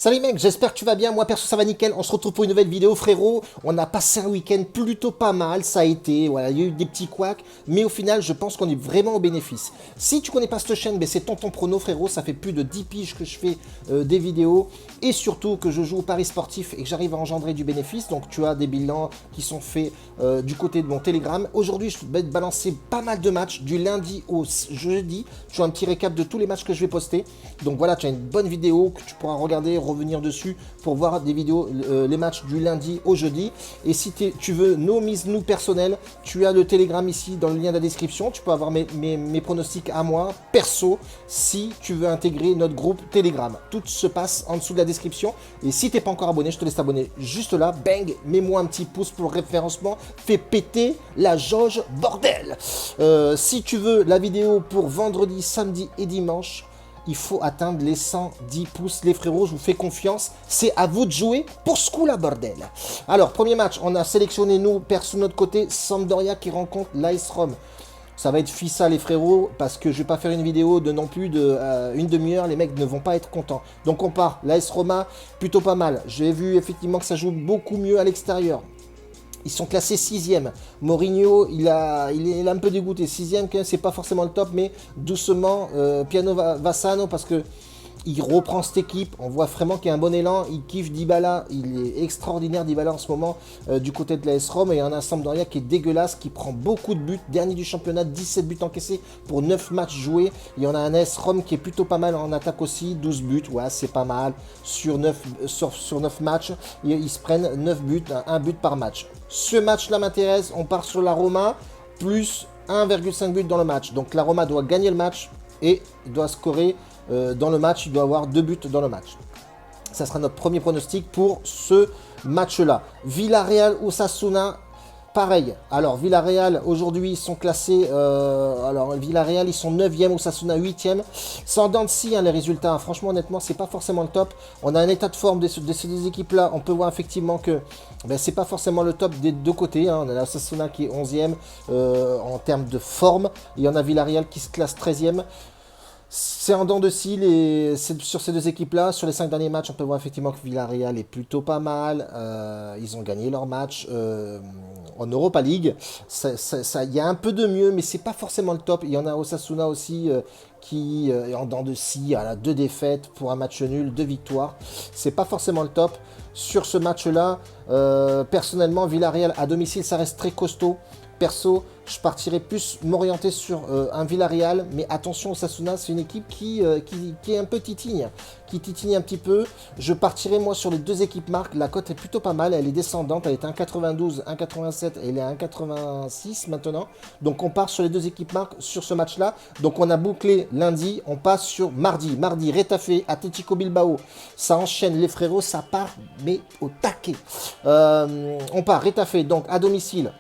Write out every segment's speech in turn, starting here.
Salut mec, j'espère que tu vas bien, moi perso ça va nickel, on se retrouve pour une nouvelle vidéo frérot, on a passé un week-end plutôt pas mal, ça a été, voilà, il y a eu des petits couacs, mais au final je pense qu'on est vraiment au bénéfice. Si tu connais pas cette chaîne, ben, c'est Tonton Prono frérot, ça fait plus de 10 piges que je fais des vidéos, et surtout que je joue au paris sportif et que j'arrive à engendrer du bénéfice, donc tu as des bilans qui sont faits du côté de mon Telegram. Aujourd'hui je vais te balancer pas mal de matchs, du lundi au jeudi, tu as un petit récap de tous les matchs que je vais poster, donc voilà, tu as une bonne vidéo que tu pourras regarder, revenir dessus pour voir des vidéos, les matchs du lundi au jeudi. Et si tu veux nos mises nous personnelles, tu as le Telegram ici dans le lien de la description. Tu peux avoir mes pronostics à moi, perso, si tu veux intégrer notre groupe Telegram. Tout se passe en dessous de la description. Et si tu n'es pas encore abonné, je te laisse t'abonner juste là. Bang, mets-moi un petit pouce pour le référencement. Fais péter la jauge, bordel. Si tu veux la vidéo pour vendredi, samedi et dimanche, il faut atteindre les 110 pouces, les frérots, je vous fais confiance. C'est à vous de jouer pour ce coup-là, bordel. Alors, premier match, on a sélectionné, nous, perso de notre côté, Sampdoria qui rencontre l'AS Rome. Ça va être fissa, les frérots, parce que je vais pas faire une vidéo de non plus de une demi-heure, les mecs ne vont pas être contents. Donc on part, l'AS Roma, plutôt pas mal. J'ai vu effectivement que ça joue beaucoup mieux à l'extérieur. Ils sont classés 6e. Mourinho, il est un peu dégoûté. 6e, c'est pas forcément le top, mais doucement, piano Vassano, parce que il reprend cette équipe. On voit vraiment qu'il y a un bon élan. Il kiffe Dybala. Il est extraordinaire, Dybala, en ce moment, du côté de l'AS Rome. Et il y en a un Sampdoria qui est dégueulasse, qui prend beaucoup de buts. Dernier du championnat, 17 buts encaissés pour 9 matchs joués. Il y en a un AS Rome qui est plutôt pas mal en attaque aussi. 12 buts, ouais, c'est pas mal. Sur 9 matchs, ils se prennent 9 buts, un but par match. Ce match-là m'intéresse. On part sur la Roma, plus 1,5 but dans le match. Donc la Roma doit gagner le match et doit scorer dans le match. Il doit avoir 2 buts dans le match. Ça sera notre premier pronostic pour ce match-là. Villarreal ou Osasuna, pareil. Alors, Villarreal, aujourd'hui, ils sont classés... alors, Villarreal, ils sont 9e, Osasuna 8e. C'est en dents de scie, hein, les résultats. Hein. Franchement, honnêtement, c'est pas forcément le top. On a un état de forme de ces deux équipes-là. On peut voir effectivement que ben, c'est pas forcément le top des deux côtés. Hein. On a Osasuna qui est 11e en termes de forme. Et il y en a Villarreal qui se classe 13e. C'est en dents de scie sur ces deux équipes-là. Sur les 5 derniers matchs, on peut voir effectivement que Villarreal est plutôt pas mal. Ils ont gagné leur match en Europa League. Il y a un peu de mieux, mais c'est pas forcément le top. Il y en a Osasuna aussi qui est en dents de scie. À 2 défaites pour un match nul, 2 victoires. C'est pas forcément le top. Sur ce match-là, personnellement, Villarreal à domicile, ça reste très costaud. Perso, je partirais plus m'orienter sur un Villarreal, mais attention, Osasuna, c'est une équipe qui est un peu titigne, qui titigne un petit peu. Je partirais moi sur les deux équipes marques, la cote est plutôt pas mal, elle est descendante, elle est 1,92, 1,87 et elle est à 1,86 maintenant. Donc on part sur les deux équipes marques sur ce match-là. Donc on a bouclé lundi, on passe sur mardi. Mardi, Retafe, Atlético Bilbao, ça enchaîne les frérots, ça part mais au taquet. On part Retafe, donc à domicile.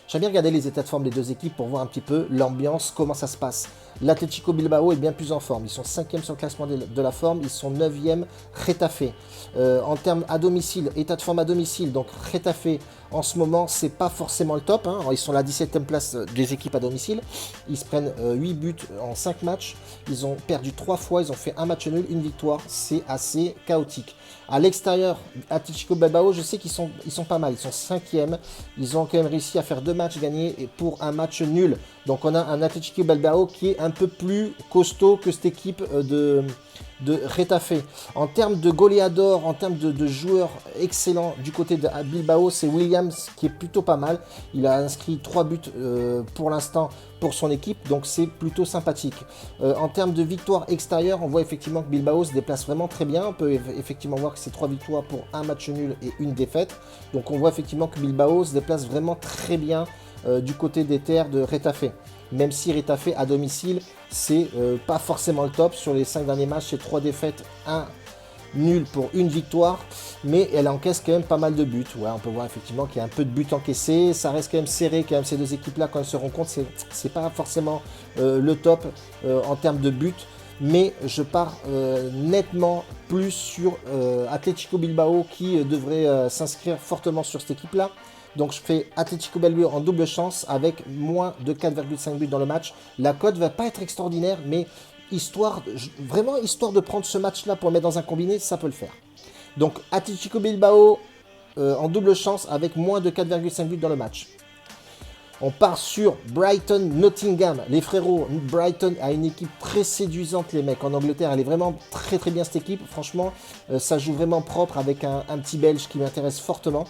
J'aime bien regarder les états de forme des deux équipes pour voir un petit peu l'ambiance, comment ça se passe. L'Atlético Bilbao est bien plus en forme. Ils sont 5e sur le classement de la forme. Ils sont 9e, Retafe. En termes à domicile, état de forme à domicile, donc Retafe, en ce moment, c'est pas forcément le top. Hein. Ils sont à la 17e place des équipes à domicile. Ils se prennent 8 buts en 5 matchs. Ils ont perdu 3 fois. Ils ont fait un match nul, une victoire. C'est assez chaotique. À l'extérieur, Atlético Bilbao, je sais qu'ils sont pas mal. Ils sont 5e. Ils ont quand même réussi à faire 2 matchs gagnés et pour un match nul. Donc on a un Atlético Bilbao qui est un peu plus costaud que cette équipe de Retafe. En termes de goleador, en termes de joueurs excellents du côté de Bilbao, c'est Williams qui est plutôt pas mal. Il a inscrit 3 buts pour l'instant pour son équipe, donc c'est plutôt sympathique. En termes de victoire extérieure, on voit effectivement que Bilbao se déplace vraiment très bien. On peut effectivement voir que c'est 3 victoires pour un match nul et une défaite. Donc on voit effectivement que Bilbao se déplace vraiment très bien du côté des terres de Retafe. Même si Retafe à domicile, c'est pas forcément le top. Sur les 5 derniers matchs, c'est 3 défaites, 1 nul pour une victoire. Mais elle encaisse quand même pas mal de buts. Ouais, on peut voir effectivement qu'il y a un peu de buts encaissés. Ça reste quand même serré, quand même, ces deux équipes-là, quand elles se rencontrent. C'est pas forcément le top en termes de buts. Mais je pars nettement plus sur Atlético Bilbao qui devrait s'inscrire fortement sur cette équipe-là. Donc je fais Atlético Bilbao en double chance avec moins de 4,5 buts dans le match. La cote ne va pas être extraordinaire, mais vraiment histoire de prendre ce match-là pour le mettre dans un combiné, ça peut le faire. Donc Atletico Bilbao en double chance avec moins de 4,5 buts dans le match. On part sur Brighton-Nottingham. Les frérots, Brighton a une équipe très séduisante, les mecs. En Angleterre, elle est vraiment très très bien cette équipe. Franchement, ça joue vraiment propre avec un petit Belge qui m'intéresse fortement.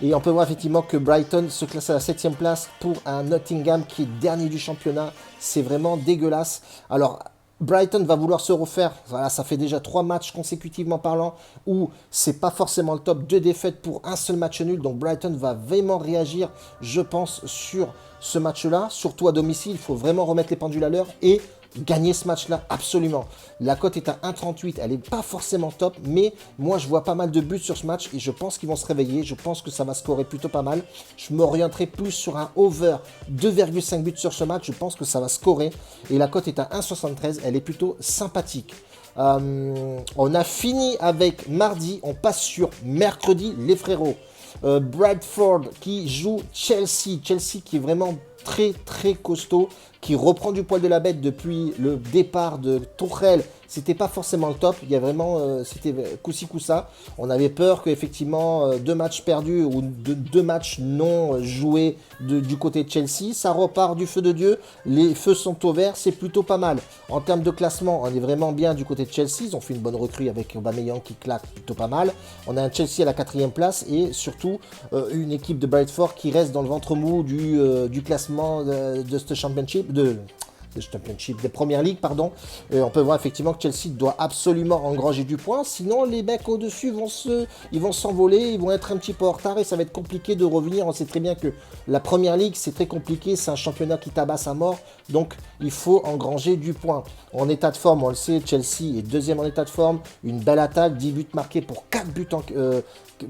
Et on peut voir effectivement que Brighton se classe à la 7e place pour un Nottingham qui est dernier du championnat. C'est vraiment dégueulasse. Alors, Brighton va vouloir se refaire. Voilà, ça fait déjà 3 matchs consécutivement parlant où c'est pas forcément le top. 2 défaites pour un seul match nul. Donc Brighton va vraiment réagir, je pense, sur ce match-là. Surtout à domicile, il faut vraiment remettre les pendules à l'heure et gagner ce match-là, absolument. La cote est à 1,38, elle n'est pas forcément top, mais moi je vois pas mal de buts sur ce match et je pense qu'ils vont se réveiller, je pense que ça va scorer plutôt pas mal. Je m'orienterai plus sur un over 2,5 buts sur ce match, je pense que ça va scorer et la cote est à 1,73, elle est plutôt sympathique. On a fini avec mardi, on passe sur mercredi, les frérots. Bradford qui joue Chelsea, Chelsea qui est vraiment très très costaud, qui reprend du poil de la bête depuis le départ de Tuchel. C'était pas forcément le top, il y a vraiment, c'était coup-ci coup-ça. On avait peur qu'effectivement 2 matchs perdus ou 2 matchs non joués du côté de Chelsea, ça repart du feu de Dieu, les feux sont au vert, c'est plutôt pas mal. En termes de classement, on est vraiment bien du côté de Chelsea, ils ont fait une bonne recrue avec Aubameyang qui claque plutôt pas mal. On a un Chelsea à la 4e place et surtout une équipe de Bradford qui reste dans le ventre mou du classement de ce championship, des premières ligues, pardon. Et on peut voir effectivement que Chelsea doit absolument engranger du point, sinon les mecs au-dessus vont s'envoler, ils vont être un petit peu en retard et ça va être compliqué de revenir. On sait très bien que la première ligue, c'est très compliqué, c'est un championnat qui tabasse à mort, donc il faut engranger du point. En état de forme, on le sait, Chelsea est 2e en état de forme, une belle attaque, 10 buts marqués pour 4 buts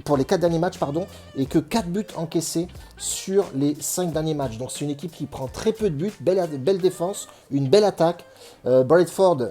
pour les 4 derniers matchs, pardon, et que 4 buts encaissés sur les 5 derniers matchs. Donc c'est une équipe qui prend très peu de buts, belle défense, une belle attaque. Bradford,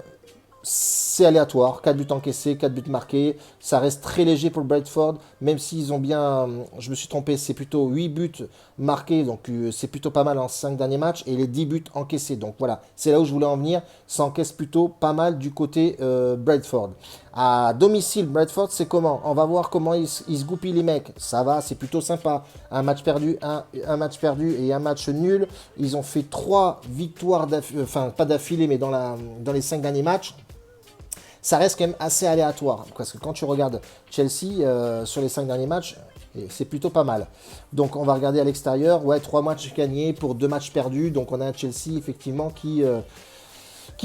c'est aléatoire, 4 buts encaissés, 4 buts marqués, ça reste très léger pour le Bradford, même s'ils ont bien, je me suis trompé, c'est plutôt 8 buts marqués, donc c'est plutôt pas mal en 5 derniers matchs, et les 10 buts encaissés, donc voilà, c'est là où je voulais en venir, ça encaisse plutôt pas mal du côté Bradford. À domicile, Bradford, c'est comment? On va voir comment ils se goupillent les mecs, ça va, c'est plutôt sympa, un match perdu, un match perdu et un match nul, ils ont fait 3 victoires, enfin pas d'affilée, mais dans les 5 derniers matchs. Ça reste quand même assez aléatoire, parce que quand tu regardes Chelsea sur les 5 derniers matchs, c'est plutôt pas mal. Donc on va regarder à l'extérieur, ouais, 3 matchs gagnés pour 2 matchs perdus, donc on a un Chelsea effectivement qui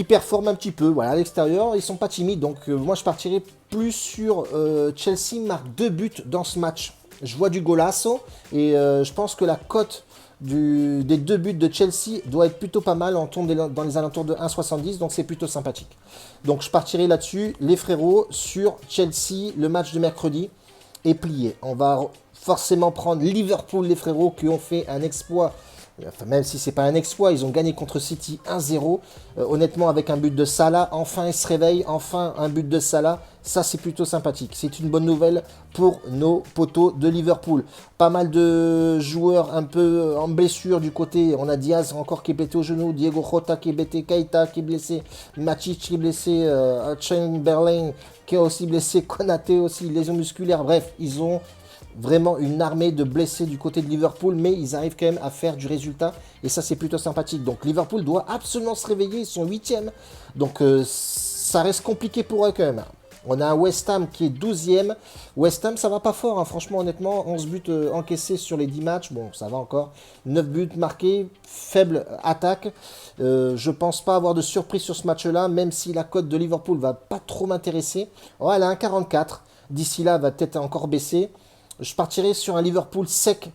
performe un petit peu. Voilà, à l'extérieur, ils sont pas timides, donc moi je partirais plus sur Chelsea marque 2 buts dans ce match. Je vois du golasso, et je pense que la cote des 2 buts de Chelsea doit être plutôt pas mal, on tombe dans les alentours de 1,70, donc c'est plutôt sympathique. Donc je partirai là-dessus, les frérots, sur Chelsea, le match de mercredi est plié. On va forcément prendre Liverpool, les frérots, qui ont fait un exploit. Enfin, même si c'est pas un exploit, ils ont gagné contre City 1-0. Honnêtement, avec un but de Salah, enfin ils se réveillent, enfin un but de Salah, ça c'est plutôt sympathique. C'est une bonne nouvelle pour nos poteaux de Liverpool. Pas mal de joueurs un peu en blessure du côté. On a Diaz encore qui est blessé au genou, Diego Jota qui est blessé, Keita qui est blessé, Matic qui est blessé, Chamberlain qui est aussi blessé, Konaté aussi, lésion musculaire. Bref, ils ont vraiment une armée de blessés du côté de Liverpool, mais ils arrivent quand même à faire du résultat, et ça c'est plutôt sympathique. Donc Liverpool doit absolument se réveiller, ils sont 8e, donc ça reste compliqué pour eux quand même. On a un West Ham qui est 12e. West Ham, ça va pas fort, hein. Franchement, honnêtement, 11 buts encaissés sur les 10 matchs, bon, ça va encore. 9 buts marqués, faible attaque. Je pense pas avoir de surprise sur ce match-là, même si la cote de Liverpool va pas trop m'intéresser. Oh, elle a 1,44. D'ici là, elle va peut-être encore baisser. Je partirai sur un Liverpool sec.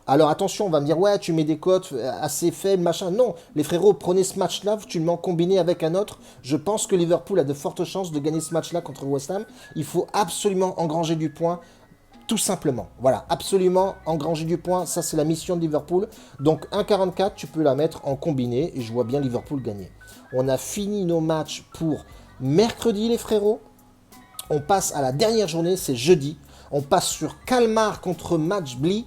Alors attention, on va me dire, ouais, tu mets des cotes assez faibles, machin. Non, les frérots, prenez ce match-là, tu le mets en combiné avec un autre. Je pense que Liverpool a de fortes chances de gagner ce match-là contre West Ham. Il faut absolument engranger du point, tout simplement. Voilà, absolument engranger du point, ça c'est la mission de Liverpool. Donc 1,44, tu peux la mettre en combiné et je vois bien Liverpool gagner. On a fini nos matchs pour mercredi, les frérots. On passe à la dernière journée, c'est jeudi. On passe sur Kalmar contre Matchbly,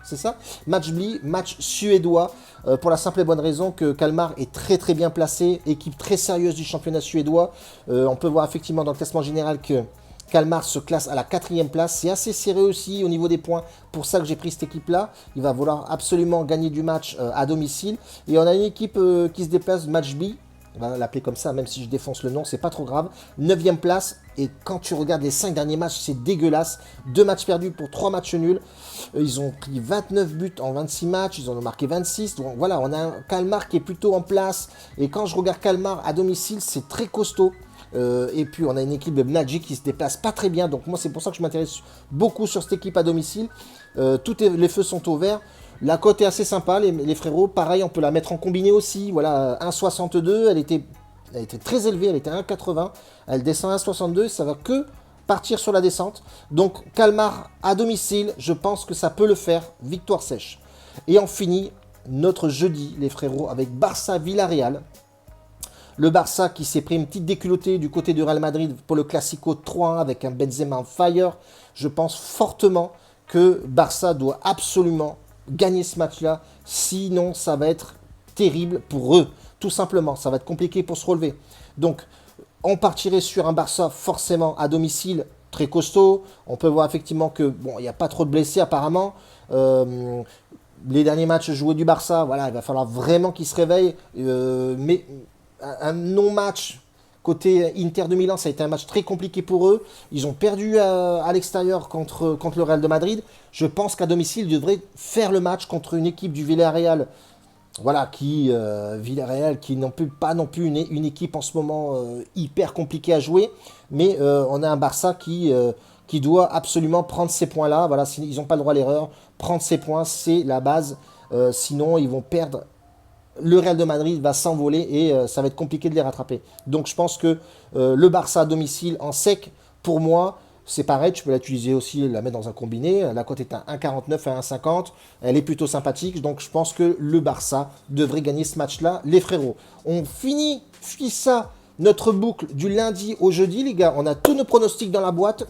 c'est ça? Matchbly, match suédois, pour la simple et bonne raison que Kalmar est très bien placé, équipe très sérieuse du championnat suédois. On peut voir effectivement dans le classement général que Kalmar se classe à la 4e place. C'est assez serré aussi au niveau des points. Pour ça que j'ai pris cette équipe-là. Il va vouloir absolument gagner du match à domicile. Et on a une équipe qui se déplace, Matchbly. On va l'appeler comme ça, même si je défonce le nom, c'est pas trop grave. 9e place. Et quand tu regardes les 5 derniers matchs, c'est dégueulasse. 2 matchs perdus pour 3 matchs nuls. Ils ont pris 29 buts en 26 matchs. Ils en ont marqué 26. Donc voilà, on a un Kalmar qui est plutôt en place. Et quand je regarde Kalmar à domicile, c'est très costaud. Et puis on a une équipe de Mladji qui se déplace pas très bien, donc moi c'est pour ça que je m'intéresse beaucoup sur cette équipe à domicile. Les feux sont au vert, la cote est assez sympa les frérots, pareil on peut la mettre en combiné aussi, voilà 1,62, elle était très élevée, elle était à 1,80, elle descend à 1,62, ça va que partir sur la descente, donc Kalmar à domicile, je pense que ça peut le faire, victoire sèche. Et on finit notre jeudi les frérots avec Barça-Villarreal. Le Barça qui s'est pris une petite déculottée du côté du Real Madrid pour le Classico 3-1 avec un Benzema en fire. Je pense fortement que Barça doit absolument gagner ce match-là. Sinon, ça va être terrible pour eux. Tout simplement, ça va être compliqué pour se relever. Donc, on partirait sur un Barça forcément à domicile très costaud. On peut voir effectivement que bon, il n'y a pas trop de blessés apparemment. Les derniers matchs joués du Barça, voilà, il va falloir vraiment qu'ils se réveillent. Mais un non-match côté Inter de Milan, ça a été un match très compliqué pour eux. Ils ont perdu à l'extérieur contre le Real de Madrid. Je pense qu'à domicile, ils devraient faire le match contre une équipe du Villarreal. Voilà, Villarreal qui n'ont pas non plus une équipe en ce moment hyper compliquée à jouer. Mais on a un Barça qui doit absolument prendre ces points-là. Voilà, ils n'ont pas le droit à l'erreur. Prendre ces points, c'est la base. Sinon, ils vont perdre. Le Real de Madrid va s'envoler et ça va être compliqué de les rattraper. Donc je pense que le Barça à domicile en sec, pour moi, c'est pareil, tu peux l'utiliser aussi, la mettre dans un combiné. La cote est à 1,49 à 1,50. Elle est plutôt sympathique, donc je pense que le Barça devrait gagner ce match-là. Les frérots, on finit ça, notre boucle du lundi au jeudi, les gars. On a tous nos pronostics dans la boîte.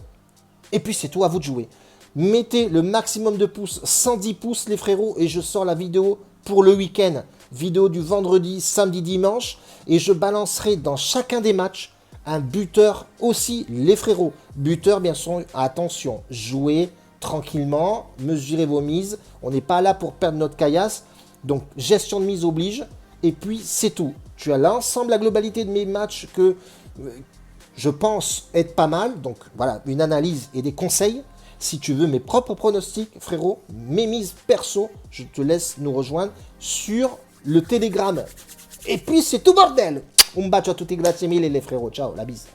Et puis c'est tout, à vous de jouer. Mettez le maximum de pouces, 110 pouces les frérots, et je sors la vidéo pour le week-end. Vidéo du vendredi, samedi, dimanche. Et je balancerai dans chacun des matchs un buteur aussi, les frérots. Buteur, bien sûr, attention, jouez tranquillement, mesurez vos mises. On n'est pas là pour perdre notre caillasse. Donc, gestion de mise oblige. Et puis, c'est tout. Tu as l'ensemble, la globalité de mes matchs que je pense être pas mal. Donc, voilà, une analyse et des conseils. Si tu veux mes propres pronostics, frérot, mes mises perso, je te laisse nous rejoindre sur le Telegram. Et puis, c'est tout bordel. Un bacio a tutti, grazie mille les frérots. Ciao, la bise.